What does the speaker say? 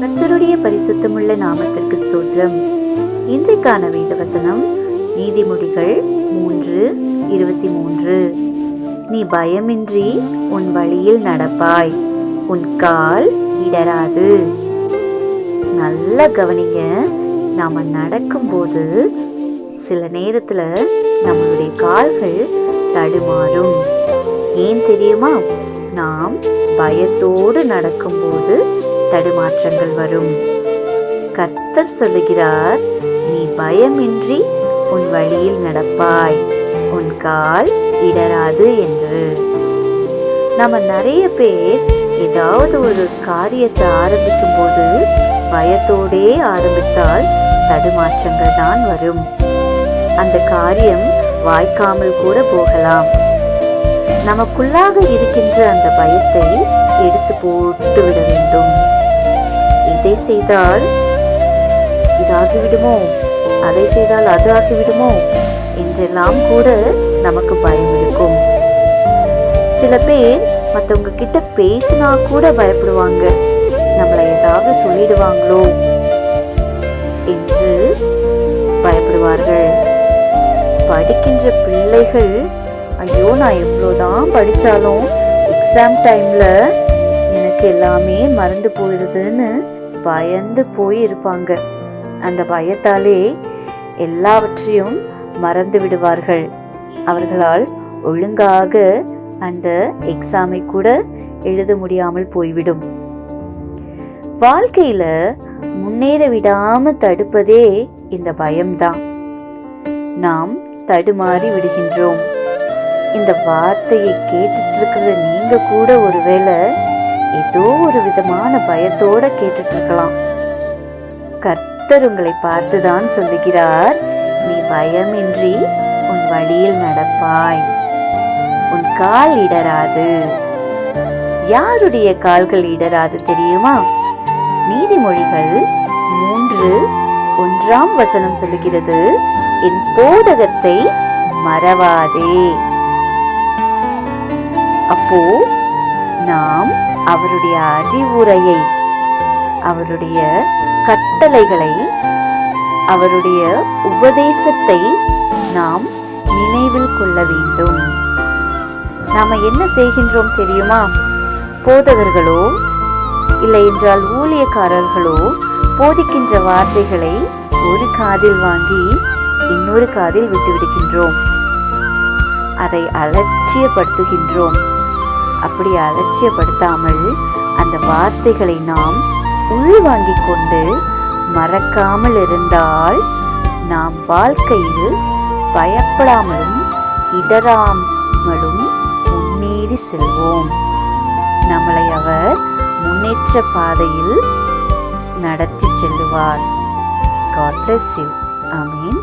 கர்த்தருடைய பரிசுத்தமுள்ள நாமத்திற்கு ஸ்தோத்திரம். இன்றைக்கான வேத வசனம் நீதிமொழிகள் 3:23. நீ பயமின்றி உன் வழியில் நடப்பாய், உன் கால் இடராது. நல்லா கவனிங்க. நாம நடக்கும்போது சில நேரத்துல நம்மளுடைய கால்கள் தடுமாறும். ஏன் தெரியுமா? நாம் பயத்தோடு நடக்கும்போது தடுமாற்றங்கள் வரும். கர்த்தர் சொல்லுகிறார், நீ பயமின்றி உன் வழியில் நடப்பாய், உன் கால் இடராது என்று. நம்ம நிறைய பேர் ஏதாவது ஒரு காரியத்தை ஆரம்பிக்கும் போது பயத்தோடே ஆரம்பித்தால் தடுமாற்றங்கள் தான் வரும். அந்த காரியம் வாய்க்காமல் கூட போகலாம். நமக்குள்ளாக இருக்கின்ற அந்த பயத்தை எடுத்து போட்டு விட வேண்டும். இதை செய்தால் இதாகிவிடுமோ, அதை செய்தால் அது ஆகிவிடுமோ என்றெல்லாம் கூட நமக்கு பயம் இருக்கும். சில பேர் மற்றவங்க கிட்ட பேசினா கூட பயப்படுவாங்க. நம்மளை ஏதாவது சொல்லிடுவாங்களோ என்று பயப்படுவார்கள். படிக்கின்ற பிள்ளைகள், ஐயோ நான் எவ்வளோதான் படித்தாலும் எக்ஸாம் டைமில் எனக்கு எல்லாமே மறந்து போயிடுதுன்னு பயந்து போய் இருப்பாங்க. அந்த பயத்தாலே எல்லாவற்றையும் மறந்து விடுவார்கள். அவர்களால் ஒழுங்காக அந்த எக்ஸாமை கூட எழுத முடியாமல் போய்விடும். வாழ்க்கையில முன்னேற விடாம தடுப்பதே இந்த பயம்தான். நாம் தடுமாறி விடுகின்றோம். இந்த வார்த்தையை கேட்டுட்டு இருக்கிற நீங்க கூட ஒருவேளை ஏதோ ஒரு விதமான பயத்தோட கேட்டுட்டு இருக்கலாம். கர்த்தர் உங்களை பார்த்துதான் சொல்லுகிறார், நீ பயமின்றி உன் வழியில் நடப்பாய், உன் கால் இடராது. யாருடைய கால்கள் இடராது தெரியுமா? நீதிமொழிகள் 3:1 சொல்லுகிறது, என் போதகத்தை மறவாதே. அப்போ நாம் அவருடைய அறிவுரையை, அவருடைய கட்டளைகளை, அவருடைய உபதேசத்தை நாம் நினைவில் கொள்ள வேண்டும். நாம என்ன செய்கின்றோம் தெரியுமா? போதகர்களோ இல்லை என்றால் ஊழியக்காரர்களோ போதிக்கின்ற வார்த்தைகளை ஒரு காதில் வாங்கி இன்னொரு காதில் விட்டுவிடுகின்றோம். அதை அலட்சியப்படுத்துகின்றோம். அப்படி அலட்சியப்படுத்தாமல் அந்த வார்த்தைகளை நாம் உள்வாங்கிக் கொண்டு மறக்காமல் இருந்தால் நாம் வாழ்க்கையில் பயப்படாமலும் இடராமலும் முன்னேறி செல்வோம். நம்மளை அவர் முன்னேற்ற பாதையில் நடத்தி செல்லுவார். God bless you. Amen.